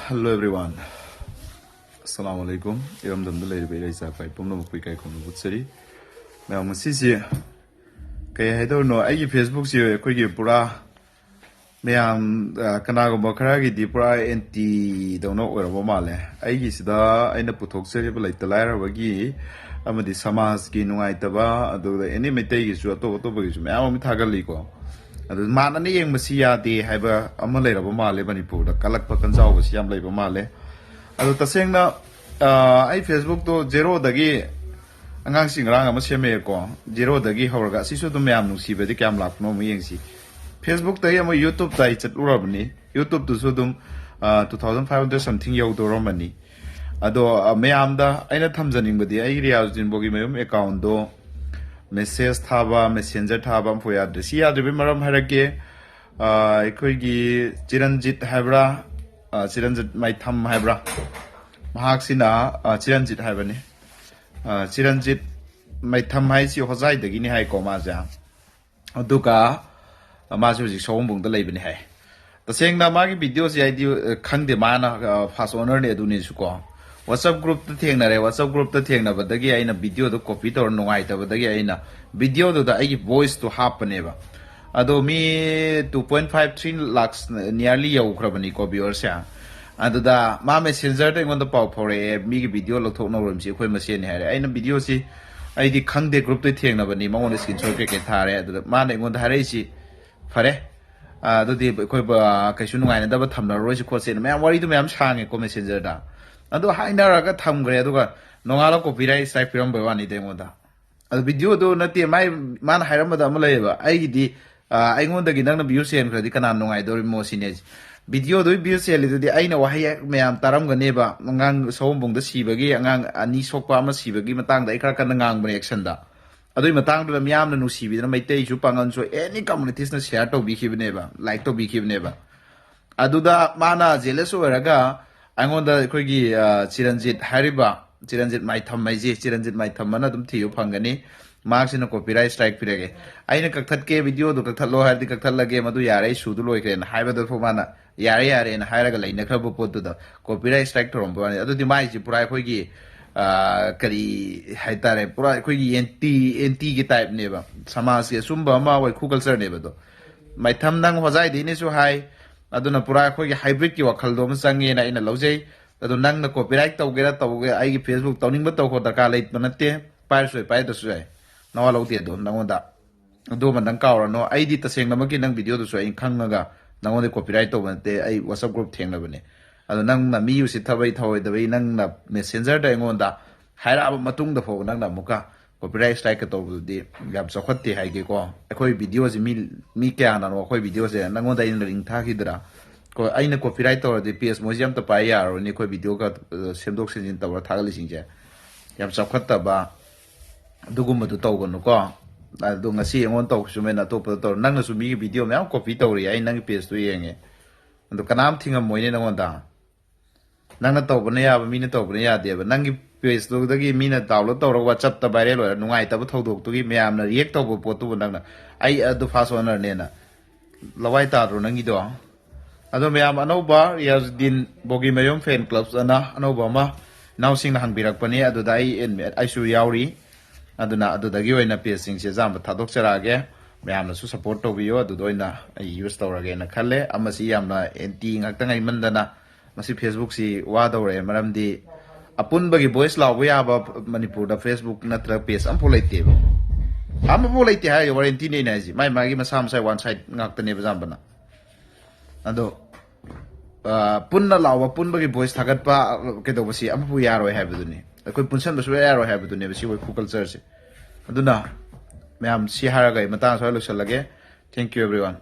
Hello everyone. Assalamu alaikum. Iram dam dalai ribai rai sa pai pumna mukui kai khonu butsari. Mai ang sisi kai haidor no ai Facebook si koi gi pura mai ang kana go bakara gi di pura anti dono ora bo male. Ai gi sida aina puthok sari ba lai talai ra ba gi amadi samas gi nungai taba adu any metai gi su to to ba gi su mai ang mi thagal li ko. Adu mana ni yang masi ya di haiba amma lai ra ba male Manipur da kalak pa kan jaw ba siam lai ba male. Ado taseng na ai Facebook to zero dagi angang sing rang ama seme ko zero dagi hawraga sisu dum yam nusi be di kyam lak no mu yeng si Facebook dagi ama YouTube dai chat urabni YouTube to su dum 2500 something yo do romani ado mayam da aina thamjaning badi ai riaz din bogi mayum account do message thaba messenger thaba foya de sia de maram harake ekoi gi chiranjit habra Chiranjit mai tham haibra mahaksina Chiranjit haibani Chiranjit mai tham hai si hozai dagi ni hai ko ma ja aduka ma su ji sombung da leibani hai taseng na ma gi video si ai di khangde mana fast owner ne aduni su ko WhatsApp group ta theng na re WhatsApp group ta theng na badagi aina video do copy tor nungai ta badagi aina video do da ai voice to happen ba ado mi 2.53 lakhs nearly yaw khrabani ko viewers ya ado da ma messenger ta ngon da pau phore mi gi video lo thok no rom si khoi ma se ni hare aina video si ai di khangde group te theng na bani mangon screenshot ke thare ado ma ne ngon da hare si phare ado di khoi ba kaisu nungai na da ba thamna roi si kho se ma wari du mayam sange ko messenger da ado haina ra ga tham gre ado ga nongala copyright strike piram ba wani de ngoda ado video do na te mai man hairam da ma leba ai di aingondagi nangna view sen khradi kana nungai dori mo sinej video doi view sel di aina wahai mayam taram gane ba ngang sombong da sibagi angang ani sokpa ama sibagi matang da ikra kan ngang bane action da adoi matang da myam na nu sibi na mai tei ju pangan so any communities na share to bi khibne ba like to bi khibne ba aduda mana jealous oraga aingonda khoi gi Chiranjit hariba Chiranjit mai tham mai je Chiranjit mai tham mana dum thiu phangani marks in a copyright strike pirage aina kaktat ke video do kaktat lo hardi kaktat lage madu yare su du loi kren haiba do phomana yare na hairaga laina khrabu pot do copyright strike thorom bani adu di mai ji pura khoi gi kari haitare pura khoi gi anti gi type ne ba samas ge sumba ma wai khu culture ne ba do mai tham nang hojai di ne su hai aduna pura khoi gi hybrid ki wakhal do ma sange na ina lojai adu nang na copyright tawgera tawge ai gi Facebook tawning ba taw ko darka leit banate pai soi pai do su ai nawa lo tie do nangonda do man dang kaw no ai di taseng namaki nang video do so ai khangaga nangonde copyright to bante ai WhatsApp group theng na bane ado nang na mi use thabai thawai da bai nang na messenger da ngonda haira ab matung da fo nang na muka copyright strike to di gab so khotte hai ge ko khoi video ji mi kya na no khoi video je nangonda in ring tha ki dra ko ai na copyright to di ps museum to pai ya ro ni khoi video ka semdok senjin to tha gali sing je yam so khotta ba dugum du taw gonu ko adu ngasi ngon taw sumena to pa to nang su mi video ma copy taw ri ai nang page to yenge adu kanam thinga moine nang da nang na taw bane ya ba mi na taw bane ya de ba nang gi page to dagi mi na download taw ro WhatsApp ta viral lo nungai ta ba thaw dok to gi mayam na react taw po to nang na ai adu fast owner ne na lawai ta ro nang gi do adu mayam anoba Yazdin bogi mayom fan clubs ana anoba ma now sing na hangbirak pani adu dai ai su yauri aduna adudagi oina pacing se jam thadok charage mayamna su support to biyo adu doina ai use tawrage na khalle amasi yamna anti ngakta ngai mandana masi Facebook si wa dawre maramdi apun bagi voice law ya ba Manipur da Facebook natra page am polaite ba am polaite ha warranty ne na ji mai magi masam sai one side ngakta ne ba jambana ado punna lawa pun bagi voice thagat pa ke do basi am pu yaro ha biduni koi punsan ba su yaro ha biduni basi wai culture se aduna ma'am सी हारगा मता सो लगे thank you everyone